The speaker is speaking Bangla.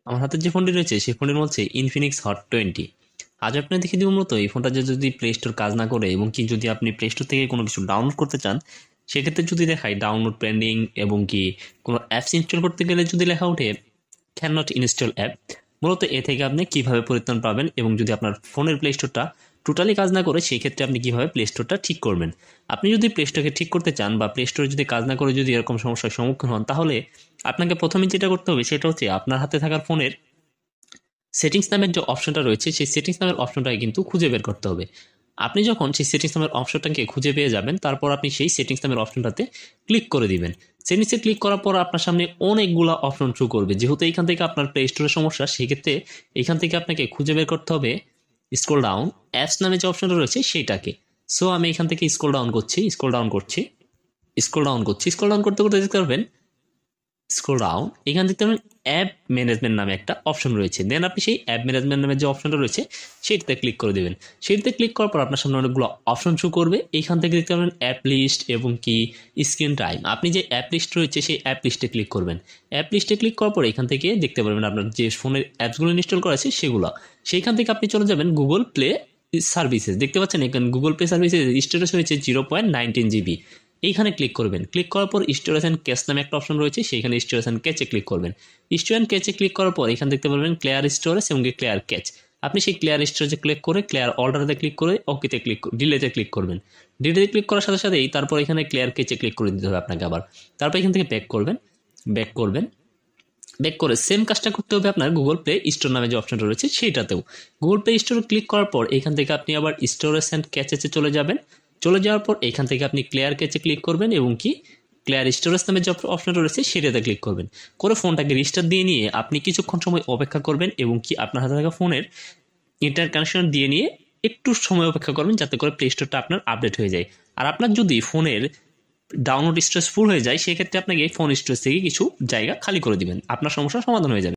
আমার হাতে যে ফোনটি রয়েছে সেই ফোনটির মধ্যে ইনফিনিক্স হট 20। আজ আপনি দেখে দিব মূলত এই ফোনটা যদি প্লে স্টোর কাজ না করে এবং কি যদি আপনি প্লে স্টোর থেকে কোনো কিছু ডাউনলোড করতে চান, সেক্ষেত্রে যদি দেখায় ডাউনলোড পেন্ডিং এবং কি কোনো অ্যাপস ইনস্টল করতে গেলে যদি লেখা ওঠে ক্যান নট ইনস্টল অ্যাপ, মূলত এ থেকে আপনি কিভাবে পরিত্রাণ পাবেন এবং যদি আপনার ফোনের প্লে স্টোরটা টোটালি কাজ না করে সেই ক্ষেত্রে আপনি কিভাবে প্লে স্টোরটা ঠিক করবেন। আপনি যদি প্লে স্টোরকে ঠিক করতে চান বা প্লে স্টোরে যদি কাজ না করে যদি এরকম সমস্যার সম্মুখীন হন, তাহলে আপনাকে প্রথমে যেটা করতে হবে সেটা হচ্ছে আপনার হাতে থাকার ফোনের সেটিংস নামের যে অপশনটা রয়েছে সেই সেটিংস নামের অপশনটাকে কিন্তু খুঁজে বের করতে হবে। আপনি যখন সেই সেটিংস নামের অপশনটাকে খুঁজে পেয়ে যাবেন, তারপর আপনি সেই সেটিংস নামের অপশনটাতে ক্লিক করে দিবেন। সেটিংসে ক্লিক করার পর আপনার সামনে অনেকগুলো অপশন শো করবে। যেহেতু এইখান থেকে আপনার প্লে স্টোরের সমস্যা, সেক্ষেত্রে এইখান থেকে আপনাকে খুঁজে বের করতে হবে স্ক্রল ডাউন অ্যাপস নামে যে অপশনটা রয়েছে সেইটাকে। সো আমি এখান থেকে স্ক্রল ডাউন করছি, স্ক্রল ডাউন করছি, স্ক্রল ডাউন করছি। স্ক্রল ডাউন করতে করতে দেখতে পারবেন স্ক্রল ডাউন এখান থেকে দেখবেন অ্যাপ ম্যানেজমেন্ট নামে একটা অপশন রয়েছে। দেন আপনি সেই অ্যাপ ম্যানেজমেন্ট নামে যে অপশনটা রয়েছে সেইটাতে ক্লিক করে দেবেন। সেইটাতে ক্লিক করার পর আপনার সামনে অনেকগুলো অপশন শো করবে। এইখান থেকে দেখতে পাবেন অ্যাপ লিস্ট এবং কি স্ক্রিন টাইম। আপনি যে অ্যাপ লিস্ট রয়েছে সেই অ্যাপ লিস্টে ক্লিক করবেন। অ্যাপ লিস্টে ক্লিক করার পর এখান থেকে দেখতে পারবেন আপনার যে ফোনের অ্যাপসগুলো ইনস্টল করা আছে সেগুলো। সেইখান থেকে আপনি চলে যাবেন গুগল প্লে সার্ভিসেস। দেখতে পাচ্ছেন এখানে গুগল প্লে সার্ভিসেস স্টোরেজ হয়েছে 0.19 জিবি। এইখানে ক্লিক করবেন। ক্লিক করার পর স্টোরেজ অ্যান্ড ক্যাশ নামে একটা অপশন রয়েছে, সেইখানে স্টোরেজ অ্যান্ড ক্যাচে ক্লিক করবেন। স্টোরেজ অ্যান্ড ক্যাচে ক্লিক করার পর এখানে দেখতে পারবেন ক্লিয়ার স্টোরেজ এবং ক্লিয়ার ক্যাচ। আপনি সেই ক্লিয়ার স্টোরেজে ক্লিক করে ক্লিয়ার অর্ডারে ক্লিক করে ওকেতে ক্লিক ডিলেতে ক্লিক করবেন। ডিলেতে ক্লিক করার সাথে সাথেই তারপর এখানে ক্লিয়ার ক্যাচে ক্লিক করে দিতে হবে আপনাকে আবার। তারপর এখান থেকে ব্যাক করবেন। ব্যাক করবেন, ব্যাক করে সেম কাজটা করতে হবে আপনার গুগল প্লে স্টোর নামে যে অপশনটা রয়েছে সেইটাতেও। গুগল প্লে স্টোরে ক্লিক করার পর এখান থেকে আপনি আবার স্টোরেজ অ্যান্ড ক্যাচেতে চলে যাবেন। চলে যাওয়ার পর এখান থেকে আপনি ক্লিয়ার ক্যাচে ক্লিক করবেন এবং কি ক্লিয়ার স্টোরেজ নামে যে অপশনটা রয়েছে সেটাতে ক্লিক করবেন। করে ফোনটাকে রিস্টার্ট দিয়ে নিয়ে আপনি কিছুক্ষণ সময় অপেক্ষা করবেন এবং কি আপনার হাতে থাকা ফোনের ইন্টারনেট কানেকশন দিয়ে নিয়ে একটু সময় অপেক্ষা করবেন যাতে করে প্লে স্টোরটা আপনার আপডেট হয়ে যায়। আর আপনার যদি ফোনের ডাউনলোড স্টোরেজ ফুল হয়ে যায়, সেক্ষেত্রে আপনাকে ফোন স্টোরেজ থেকে কিছু জায়গা খালি করে দিবেন, আপনার সমস্যার সমাধান হয়ে যাবে।